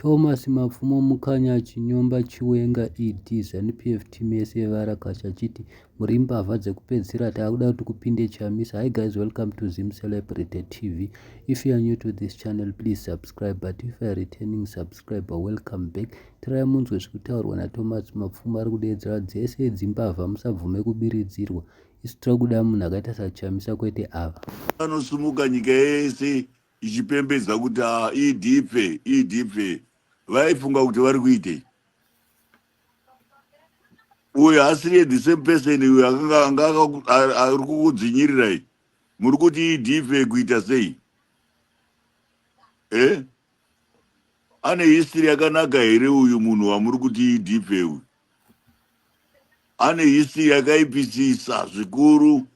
Thomas Mapfumo Mukanya Chinyomba Chiwenga ED ZANU-PF team yese Varakasha achiti muri mbavha dzekupedzisira taakuda kuti kupinde chamisa. Hi guys, welcome to Zim Celebrity TV. If you are new to this channel, please subscribe, but if you are returning subscriber, welcome back. Tirai munzwe zvekutaurwa naThomas Mapfumo ari kudedzera dzese dzimbavha musabvume kubiridzirwa. Isu tiri kuda munhu akaita sachamisa kwete ava anosumuka nyika yese ichipembedza kuti idhipe vaifunga kuti vari kuitei. Uyo asiri the same person uyo anga ari kukudzinyirirai. Muri kuti idhipe kuita sei? Ane history yakanaka here uyu munhu wamuri kuti idhipe uyu? Ane history yakaipisisa zvikuru.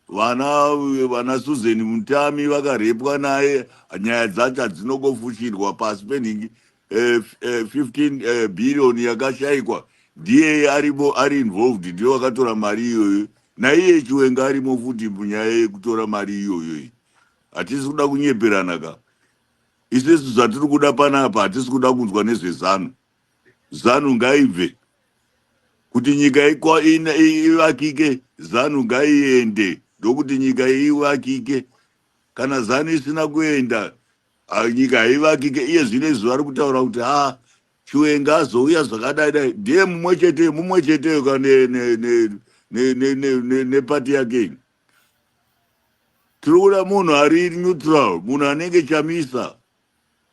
Vana Susan Mutami vakarepwa naye, nyaya dzacho dzinongofushirwa pasi penhingi 15 billion yakashayikwa. Ndiye ari involved, ndiye wakatora mari iyoyo. Naiye Chiwenga arimo futi munyaya yekutora mari iyoyo. Hatisi kuda kunyeperana ka. Isusu zvatiri kuda panapa hatisi kuda kunzwa nezvezanu. Zanu ngaibve. Kuti nyika ivakike, zanu ngaiende. Ndokuti nyika ivakike. Kana zanu isina kuenda, nyika ivakike. Iye zvinezvi vari kutaura kuti Chiwenga azouya zvakadai. Ndiye mumwe cheteyo nepati yake. Tiri kuda munhu ari neutral, munhu anenge chamisa.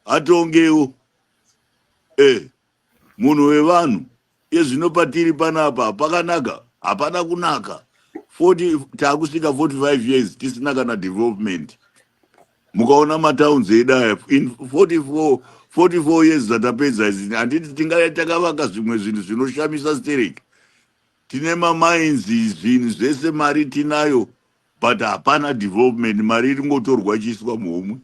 Atongewo. Munhu wevanhu. Zvinopatiri panapa pakanaka, hapana kunaka. Taakusvika 45 years tisina kana development. Mukaona matowns edaya in 44 years zatapedza izini, handiti takavaka zvimwe zvinhu zvinoshamisa stereki. Tine mamines, zvinhu zvese mari tinayo, but hapana development. Mari iringotorwa ichiiswa muhomwe.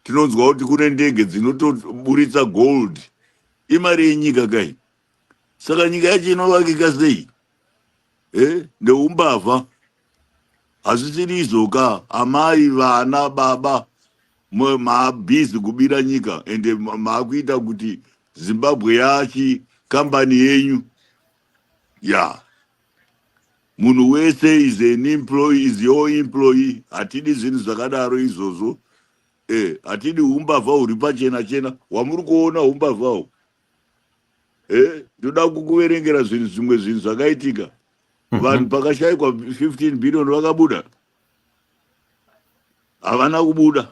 Tinonzwa kuti kune ndege dzinotoburitsa gold. Imari yenyika kai. Saka nyika yacho inovakika sei? Ndeumbavha. Hazvisiri izoka. Amai, vana, baba, mabhizi kubira nyika. Ende maakuita kuti Zimbabwe yachi kambani yenyu. Munhu wese is an employee, is your employee. Hatidi zvinhu zvakadaro izvozvo. Hatidi umbavha uri pachena. Wamuri kuona umbavhawo. Ndoda kukuverengera zvimwe zvinhu zvakaitika. Vanhu pakashayikwa 15 billion vakabuda. Havana kubuda.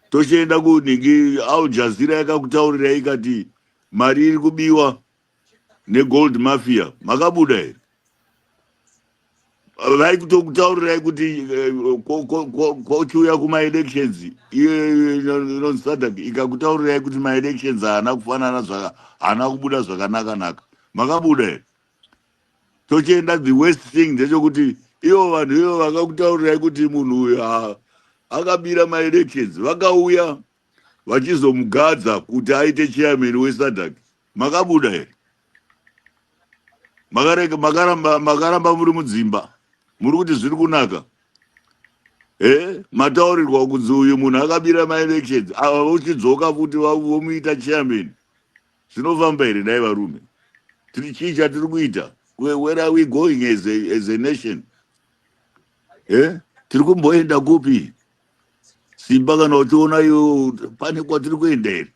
Tochienda kunhingi Al Jazeera yakakutaurira ikati mari iri kubiwa negold mafia. Makabuda here. Vaikutokutaurirai kuti kochiuya kuma-elections, iyo SADC ikakutaurirai kuti ma-elections haana kufanana haana kubuda zvakanaka. Makabuda here. Tochienda the worst thing ndechekuti ivo vanhu ivo vakakutaurirai kuti munhu uyu akabira ma-elections, vakauya vachizomugadza kuti aite chairman weSADC. Makabuda here. Makaramba muri mudzimba. Muri kuti zviri kunaka. Mataurirwa kunzi uyu munhu akabira ma-elections, ava vochidzoka futi vomuita chairman. Zvinofamba here dai varume? Chii chatiri kuita? Where are we going as a nation? Tiri kumboenda kupi? Simba kana uchiona iyo pane kwatiri kuenda here.